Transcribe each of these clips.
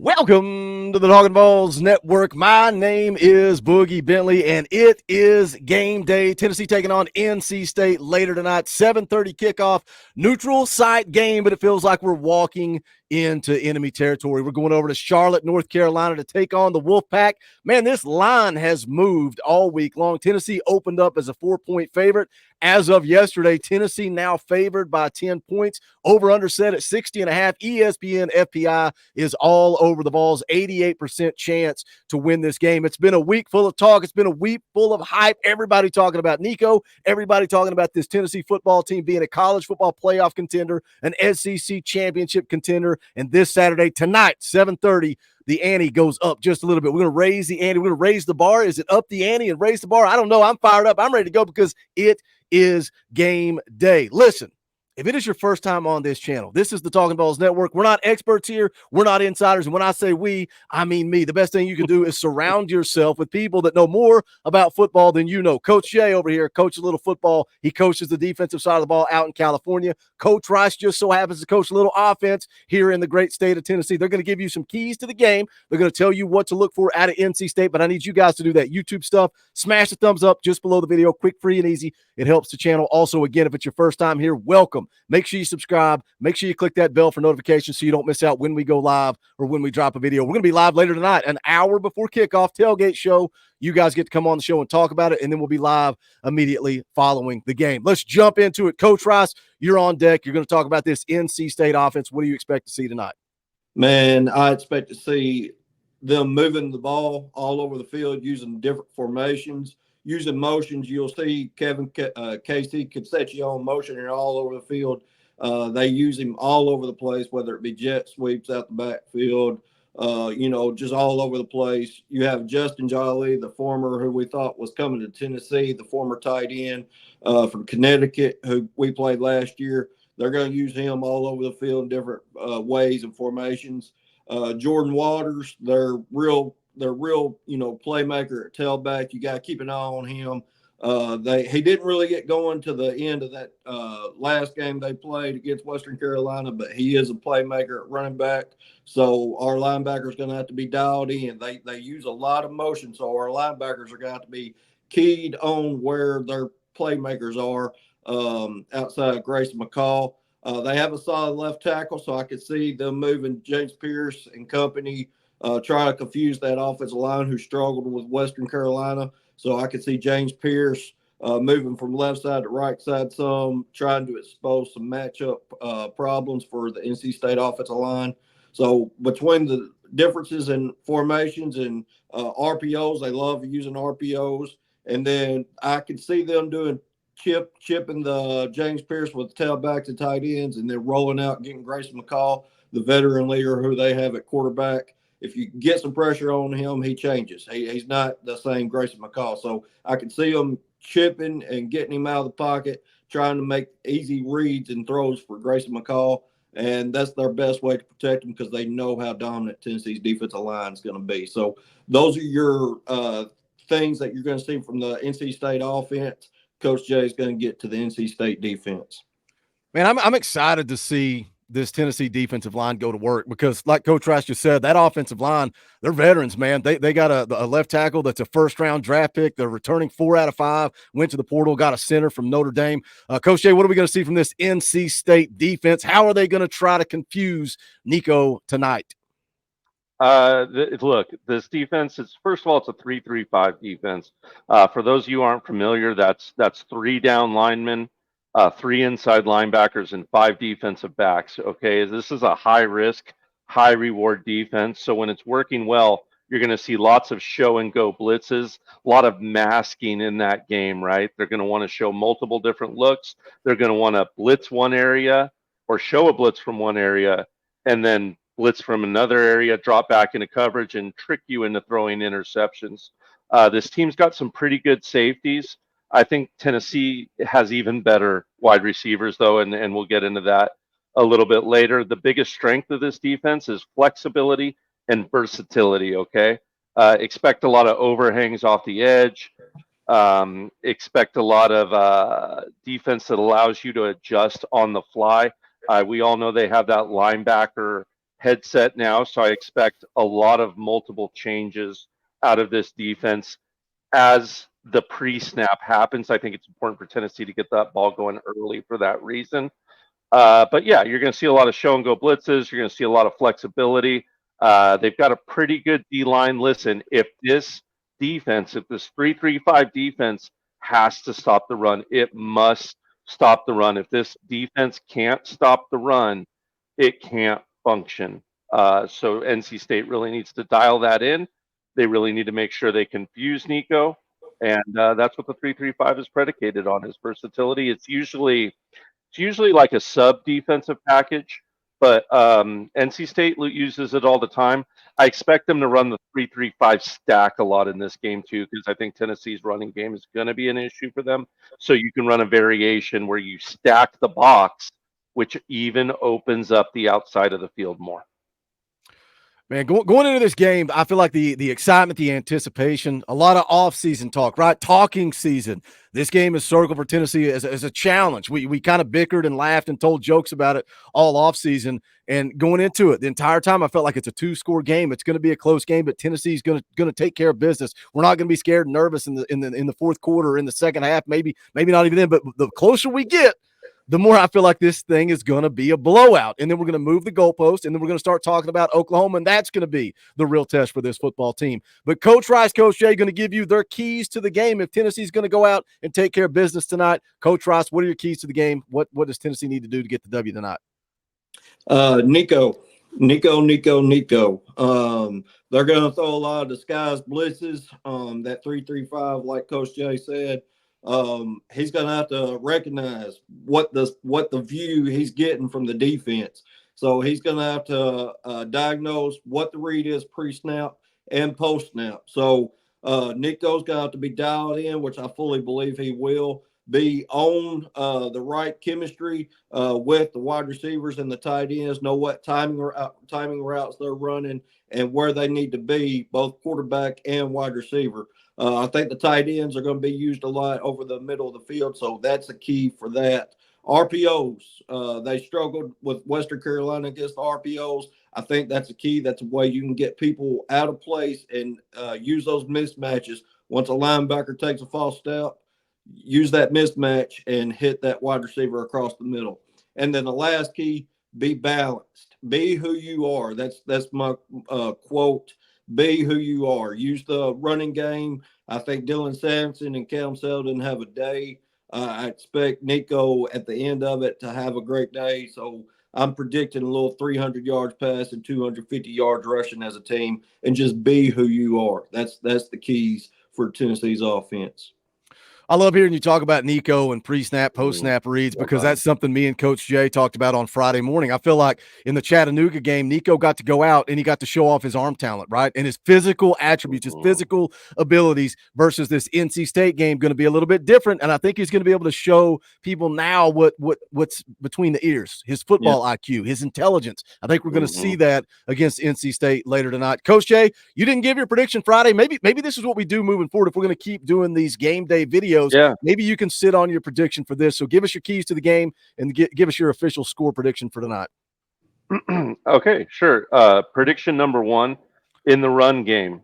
Welcome to the Talkin VAWLS Network. My name is Boogie Bentley, and it is game day. Tennessee taking on NC State later tonight, 7:30 kickoff. Neutral site game, but it feels like we're walking into enemy territory. We're going over to Charlotte, North Carolina to take on the Wolfpack. Man, this line has moved all week long. Tennessee opened up as a 4-point favorite. As of yesterday, Tennessee now favored by 10 points. Over-under set at 60.5. ESPN FPI is all over the balls. 88% chance to win this game. It's been a week full of talk. It's been a week full of hype. Everybody talking about Nico. Everybody talking about this Tennessee football team being a college football playoff contender, an SEC championship contender. And this Saturday, tonight, 7:30, the ante goes up just a little bit. We're going to raise the ante. We're going to raise the bar. Is it up the ante and raise the bar? I don't know. I'm fired up. I'm ready to go because it is game day. Listen, if it is your first time on this channel, this is the Talkin VAWLS Network. We're not experts here. We're not insiders. And when I say we, I mean me. The best thing you can do is surround yourself with people that know more about football than you know. Coach Jay over here coaches a little football. He coaches the defensive side of the ball out in California. Coach Rice just so happens to coach a little offense here in the great state of Tennessee. They're going to give you some keys to the game. They're going to tell you what to look for out of NC State, but I need you guys to do that YouTube stuff. Smash the thumbs up just below the video. Quick, free, and easy. It helps the channel. Also, again, if it's your first time here, welcome. Make sure you subscribe. Make sure you click that bell for notifications so you don't miss out when we go live or when we drop a video. We're going to be live later tonight, an hour before kickoff, tailgate show. You guys get to come on the show and talk about it, and then we'll be live immediately following the game. Let's jump into it. Coach Rice, you're on deck. You're going to talk about this NC State offense. What do you expect to see tonight? Man, I expect to see them moving the ball all over the field using different formations, using motions. You'll see Kevin Casey could set you on motion and all over the field. They use him all over the place, whether it be jet sweeps out the backfield, just all over the place. You have Justin Jolly, the former who we thought was coming to Tennessee, the former tight end from Connecticut, who we played last year. They're going to use him all over the field in different ways and formations. Jordan Waters, they're real, playmaker at tailback. You got to keep an eye on him. He didn't really get going to the end of that last game they played against Western Carolina, but he is a playmaker at running back. So our linebackers going to have to be dialed in. They use a lot of motion, so our linebackers are going to have to be keyed on where their playmakers are outside Grayson McCall. They have a solid left tackle, so I could see them moving James Pierce and company, try to confuse that offensive line who struggled with Western Carolina. So I could see James Pierce moving from left side to right side some, trying to expose some matchup problems for the NC State offensive line. So between the differences in formations and RPOs, they love using RPOs. And then I could see them doing chipping the James Pierce with tailbacks and tight ends, and then rolling out, getting Grayson McCall, the veteran leader who they have at quarterback. If you get some pressure on him, he changes. He's not the same Grayson McCall. So I can see him chipping and getting him out of the pocket, trying to make easy reads and throws for Grayson McCall. And that's their best way to protect him because they know how dominant Tennessee's defensive line is going to be. So those are your things that you're going to see from the NC State offense. Coach Jay is going to get to the NC State defense. Man, I'm excited to see this Tennessee defensive line go to work because, like Coach Rice just said, that offensive line, they're veterans, man. They got a left tackle that's a first-round draft pick. They're returning 4 out of 5, went to the portal, got a center from Notre Dame. Coach Jay, what are we going to see from this NC State defense? How are they going to try to confuse Nico tonight? Look, this defense is, first of all, it's a 3-3-5 defense. For those of you who aren't familiar, that's 3 down linemen, 3 inside linebackers, and 5 defensive backs. Okay, this is a high risk, high reward defense. So when it's working well, you're going to see lots of show and go blitzes, a lot of masking in that game, right? They're going to want to show multiple different looks. They're going to want to blitz one area or show a blitz from one area and then blitz from another area, drop back into coverage, and trick you into throwing interceptions. This team's got some pretty good safeties. I think Tennessee has even better wide receivers, though, and we'll get into that a little bit later. The biggest strength of this defense is flexibility and versatility, okay? Expect a lot of overhangs off the edge. Expect a lot of defense that allows you to adjust on the fly. We all know they have that linebacker headset now, so I expect a lot of multiple changes out of this defense as the pre-snap happens. I think it's important for Tennessee to get that ball going early for that reason. But yeah, you're going to see a lot of show and go blitzes. You're going to see a lot of flexibility. They've got a pretty good D line. Listen, if this 3-3-5 defense has to stop the run, it must stop the run. If this defense can't stop the run, it can't function. So NC State really needs to dial that in. They really need to make sure they confuse Nico. And that's what the 3-3-5 is predicated on, is versatility. It's usually like a sub defensive package, but NC State uses it all the time. I expect them to run the 3-3-5 stack a lot in this game too, because I think Tennessee's running game is going to be an issue for them. So you can run a variation where you stack the box, which even opens up the outside of the field more. Man, going into this game, I feel like the excitement, the anticipation, a lot of off-season talk, right? Talking season. This game is circled for Tennessee as a challenge. We kind of bickered and laughed and told jokes about it all off-season. And going into it, the entire time I felt like it's a 2-score game. It's going to be a close game, but Tennessee's going to take care of business. We're not going to be scared and nervous in the fourth quarter, in the second half, maybe not even then. But the closer we get, the more I feel like this thing is going to be a blowout. And then we're going to move the goalpost, and then we're going to start talking about Oklahoma, and that's going to be the real test for this football team. But Coach Rice, Coach Jay, going to give you their keys to the game if Tennessee's going to go out and take care of business tonight. Coach Rice, what are your keys to the game? What does Tennessee need to do to get the W tonight? Nico. They're going to throw a lot of disguised blitzes. That 3-3-5, like Coach Jay said. He's going to have to recognize what the view he's getting from the defense. So he's going to have to diagnose what the read is pre-snap and post-snap. So Nico's going to have to be dialed in, which I fully believe he will be on the right chemistry with the wide receivers and the tight ends, know what timing routes they're running and where they need to be, both quarterback and wide receiver. I think the tight ends are going to be used a lot over the middle of the field, so that's a key for that. RPOs, they struggled with Western Carolina against the RPOs. I think that's a key. That's a way you can get people out of place and use those mismatches. Once a linebacker takes a false step, use that mismatch and hit that wide receiver across the middle. And then the last key, be balanced. Be who you are. That's my quote. Be who you are. Use the running game. I think Dylan Sampson and Cam Selden have a day. I expect Nico at the end of it to have a great day. So I'm predicting a little 300 yards pass and 250 yards rushing as a team, and just be who you are. That's the keys for Tennessee's offense. I love hearing you talk about Nico and pre-snap, post-snap reads, because that's something me and Coach Jay talked about on Friday morning. I feel like in the Chattanooga game, Nico got to go out and he got to show off his arm talent, right? And his physical attributes, his physical abilities versus this NC State game going to be a little bit different. And I think he's going to be able to show people now what's between the ears, his football IQ, his intelligence. I think we're going to see that against NC State later tonight. Coach Jay, you didn't give your prediction Friday. Maybe this is what we do moving forward if we're going to keep doing these game day videos. Yeah. Maybe you can sit on your prediction for this. So give us your keys to the game and give us your official score prediction for tonight. Okay, sure. Prediction number 1, in the run game,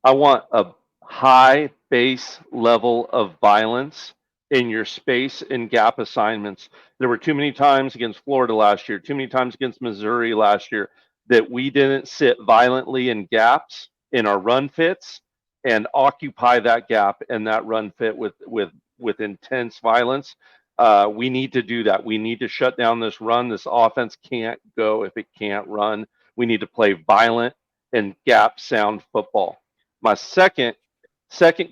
I want a high base level of violence in your space and gap assignments. There were too many times against Florida last year, too many times against Missouri last year, that we didn't sit violently in gaps in our run fits and occupy that gap and that run fit with intense violence. We need to do that. We need to shut down this run. This offense can't go if it can't run. We need to play violent and gap sound football. My second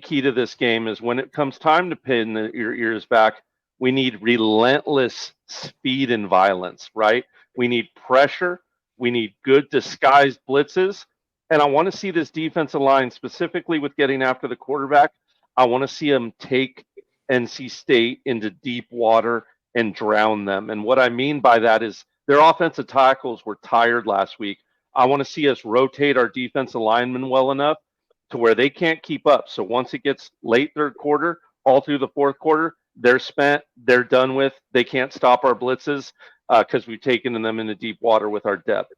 key to this game is when it comes time to pin your ears back, we need relentless speed and violence, right? We need pressure. We need good disguised blitzes. And I want to see this defensive line, specifically with getting after the quarterback, I want to see them take NC State into deep water and drown them. And what I mean by that is their offensive tackles were tired last week. I want to see us rotate our defensive linemen well enough to where they can't keep up. So once it gets late third quarter, all through the fourth quarter, they're spent, they're done with, they can't stop our blitzes because we've taken them into deep water with our depth.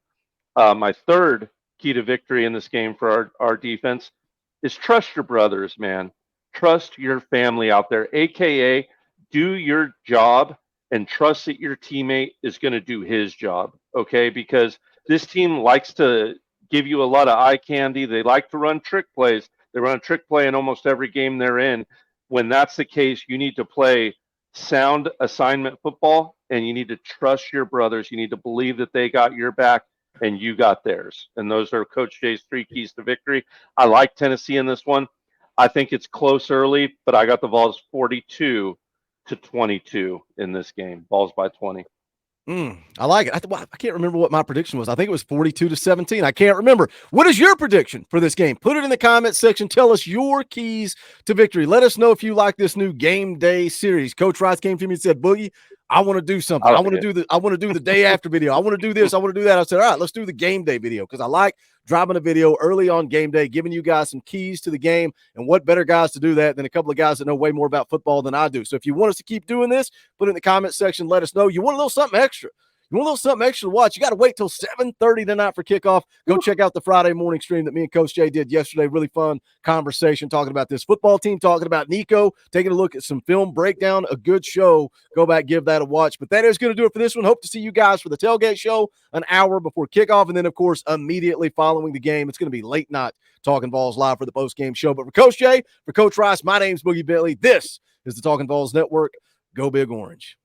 My third key to victory in this game for our defense is trust your brothers, man. Trust your family out there, aka do your job and trust that your teammate is going to do his job. Okay, because this team likes to give you a lot of eye candy. They like to run trick plays. They run a trick play in almost every game they're in. When that's the case, you need to play sound assignment football and you need to trust your brothers. You need to believe that they got your back and you got theirs. And those are Coach Jay's 3 keys to victory. I like Tennessee in this one. I think it's close early, but I got the Vols 42-22 in this game. Vols by 20. I like it. I can't remember what my prediction was. I think it was 42-17. I can't remember. What is your prediction for this game? Put it in the comments section. Tell us your keys to victory. Let us know if you like this new game day series. Coach Rice came to me and said, Boogie, I want to do something. I want to do the day after video. I want to do this. I want to do that. I said, all right, let's do the game day video because I like dropping a video early on game day, giving you guys some keys to the game. And what better guys to do that than a couple of guys that know way more about football than I do. So if you want us to keep doing this, put it in the comment section. Let us know. You want a little something extra. You want a little something extra to watch? You got to wait till 7:30 tonight for kickoff. Go check out the Friday morning stream that me and Coach Jay did yesterday. Really fun conversation talking about this football team, talking about Nico, taking a look at some film breakdown. A good show. Go back, give that a watch. But that is going to do it for this one. Hope to see you guys for the tailgate show an hour before kickoff. And then, of course, immediately following the game, it's going to be late night Talkin Vols live for the post-game show. But for Coach Jay, for Coach Rice, my name's Boogie Bentley. This is the Talkin Vols Network. Go Big Orange.